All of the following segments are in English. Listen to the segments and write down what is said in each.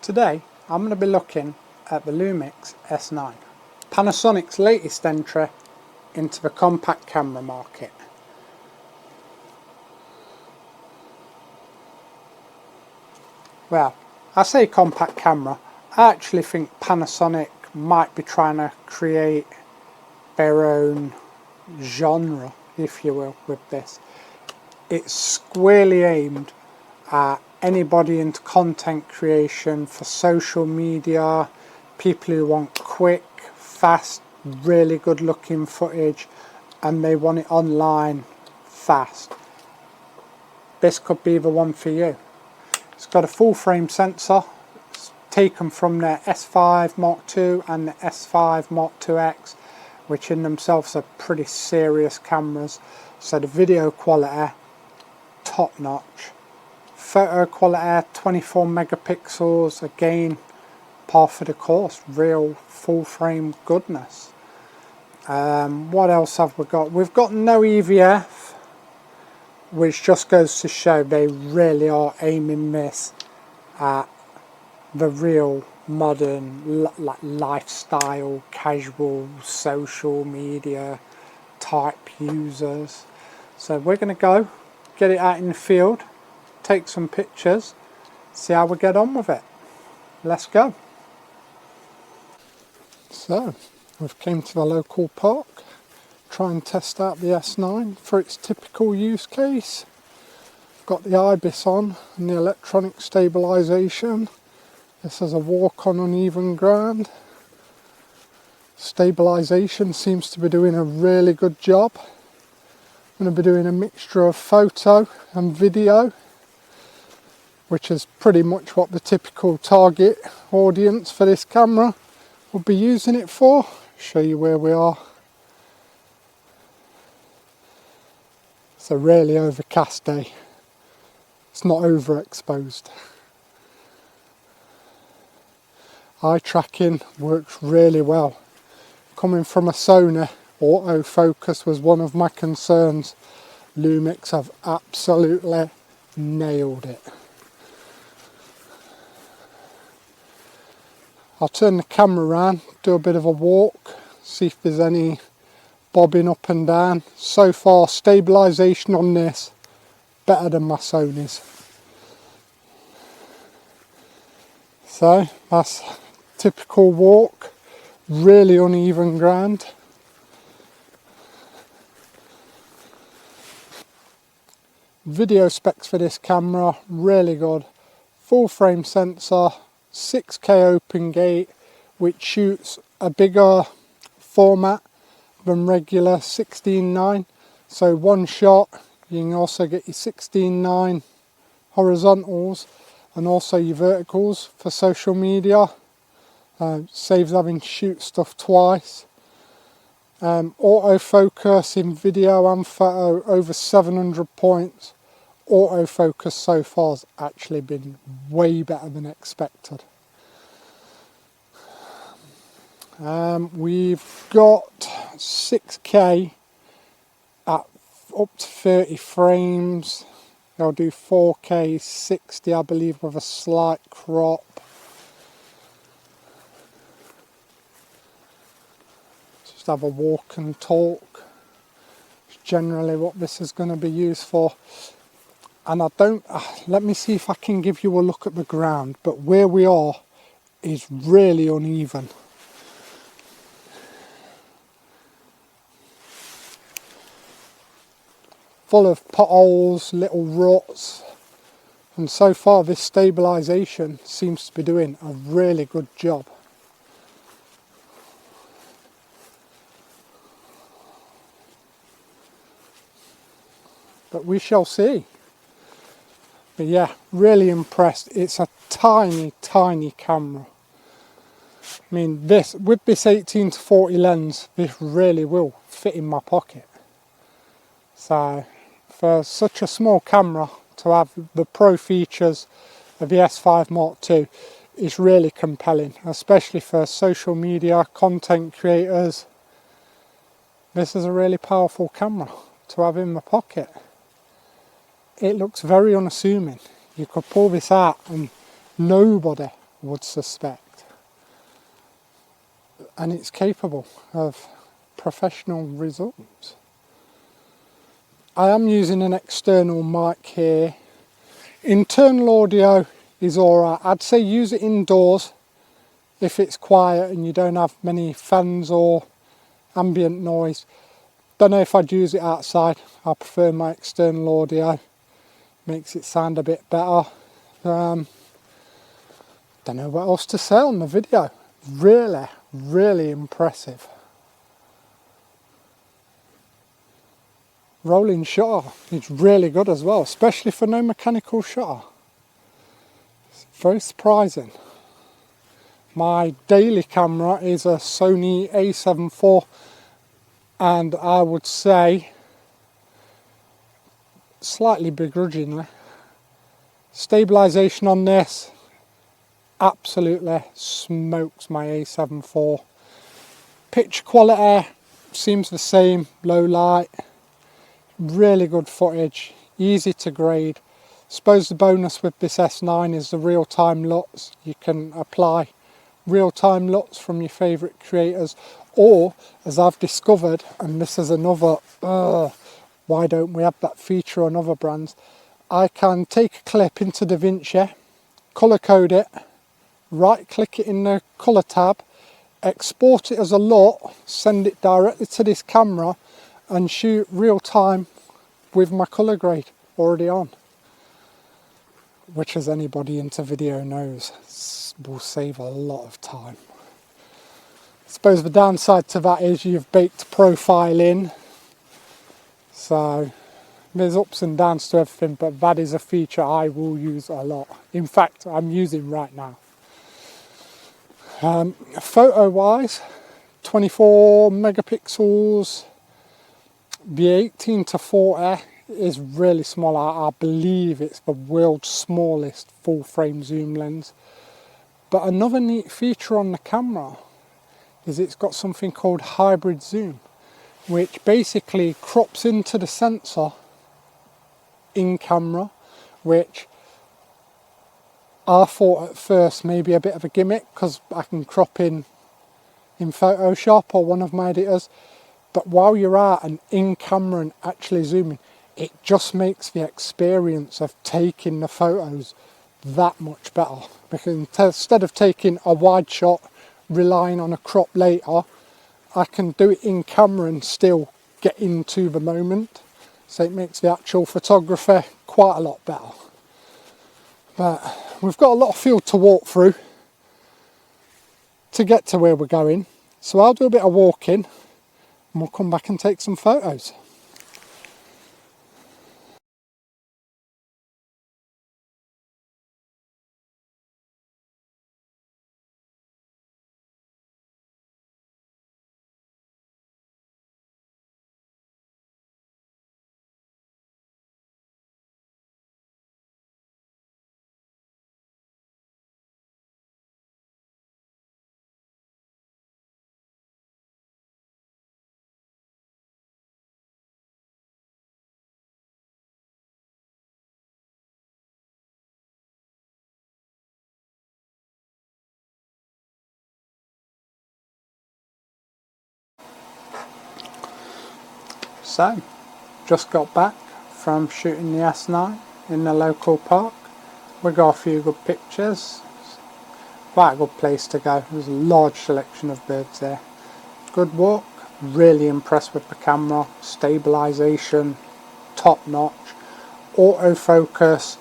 Today I'm going to be looking at the Lumix S9, Panasonic's latest entry into the compact camera market. Well, I say compact camera, I actually think Panasonic might be trying to create their own genre, if you will, with this. It's squarely aimed at anybody into content creation for social media, people who want quick, fast, really good looking footage and they want it online fast. This could be the one for you. It's got a full frame sensor. It's taken from their S5 Mark II and the S5 Mark IIX, which in themselves are pretty serious cameras. So the video quality, top notch. Photo quality, 24 megapixels, again, par for the course, real full frame goodness. What else have we got? We've got no EVF, which just goes to show they really are aiming this at the real modern lifestyle, casual, social media type users. So we're going to go get it out in the field, take some pictures, see how we get on with it. Let's go. So we've came to the local park, try and test out the S9 for its typical use case. Got the Avis on and the electronic stabilisation. This is a walk on uneven ground. Stabilisation seems to be doing a really good job. I'm going to be doing a mixture of photo and video, which is pretty much what the typical target audience for this camera will be using it for. Show you where we are. It's a really overcast day. It's not overexposed. Eye tracking works really well. Coming from a Sony, autofocus was one of my concerns. Lumix have absolutely nailed it. I'll turn the camera around, do a bit of a walk, see if there's any bobbing up and down. So far, stabilisation on this, better than my Sony's. So, that's typical walk, really uneven ground. Video specs for this camera, really good. Full frame sensor, 6K open gate, which shoots a bigger format than regular 16:9. So one shot, you can also get your 16:9 horizontals and also your verticals for social media. Saves having to shoot stuff twice. Autofocus in video and photo over 700 points. Autofocus so far has actually been way better than expected. We've got 6K at up to 30 frames. I'll do 4K 60 I believe with a slight crop. Just have a walk and talk. It's generally what this is going to be used for. And let me see if I can give you a look at the ground, but where we are is really uneven. Full of potholes, little ruts, and so far this stabilisation seems to be doing a really good job. But we shall see. But yeah, really impressed. It's a tiny, tiny camera. I mean, with this 18-40 lens, this really will fit in my pocket. So, for such a small camera to have the pro features of the S5 Mark II is really compelling, especially for social media content creators. This is a really powerful camera to have in my pocket. It looks very unassuming. You could pull this out and nobody would suspect. And it's capable of professional results. I am using an external mic here. Internal audio is alright. I'd say use it indoors if it's quiet and you don't have many fans or ambient noise. Don't know if I'd use it outside. I prefer my external audio. Makes it sound a bit better. Don't know what else to say on the video. Really impressive. Rolling shutter is really good as well, especially for no mechanical shutter. It's very surprising. My daily camera is a Sony A7 IV, and I would say, slightly begrudgingly, stabilisation on this absolutely smokes my A7 IV. Picture quality seems the same, low light. Really good footage, easy to grade. Suppose the bonus with this S9 is the real-time LUTs. You can apply real-time LUTs from your favourite creators, or, as I've discovered, and this is another, why don't we have that feature on other brands, I can take a clip into DaVinci, colour code it, right click it in the colour tab, export it as a LUT, send it directly to this camera, and shoot real time with my colour grade already on, which, as anybody into video knows, will save a lot of time. I suppose the downside to that is you've baked profile in, so there's ups and downs to everything, but that is a feature I will use a lot. In fact, I'm using right now. Photo wise, 24 megapixels. The 18-40 is really small. I believe it's the world's smallest full frame zoom lens. But another neat feature on the camera is it's got something called hybrid zoom, which basically crops into the sensor in camera, which I thought at first may be a bit of a gimmick because I can crop in Photoshop or one of my editors. But while you're out and in camera and actually zooming, it just makes the experience of taking the photos that much better. Because instead of taking a wide shot, relying on a crop later, I can do it in camera and still get into the moment. So it makes the actual photography quite a lot better. But we've got a lot of field to walk through to get to where we're going. So I'll do a bit of walking, and we'll come back and take some photos. So, just got back from shooting the S9 in the local park. We got a few good pictures. Quite a good place to go. There's a large selection of birds there. Good walk. Really impressed with the camera. Stabilisation, top notch. Autofocus,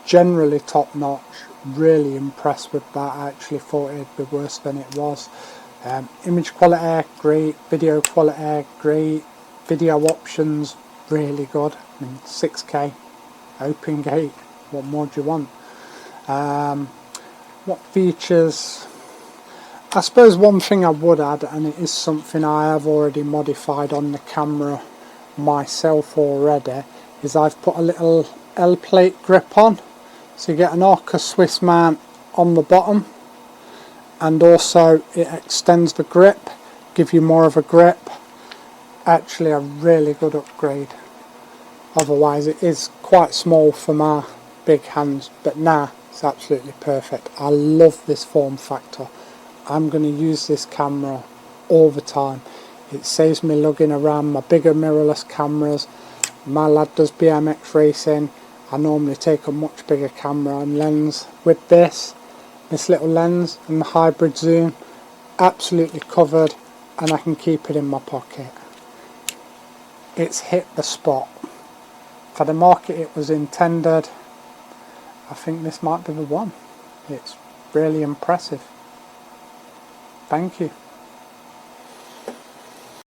generally top notch. Really impressed with that. I actually thought it'd be worse than it was. Image quality, great. Video quality, great. Video options, really good. I mean, 6K, open gate, what more do you want? What features? I suppose one thing I would add, and it is something I have already modified on the camera myself already, is I've put a little L-plate grip on, so you get an Arca Swiss mount on the bottom, and also it extends the grip, give you more of a grip. Actually a really good upgrade. Otherwise it is quite small for my big hands, but nah, It's absolutely perfect. I love this form factor. I'm going to use this camera all the time. It saves me lugging around my bigger mirrorless cameras. My lad does BMX racing. I normally take a much bigger camera and lens. With this little lens and the hybrid zoom, absolutely covered, and I can keep it in my pocket. It's hit the spot. For the market it was intended, I think this might be the one. It's really impressive. Thank you.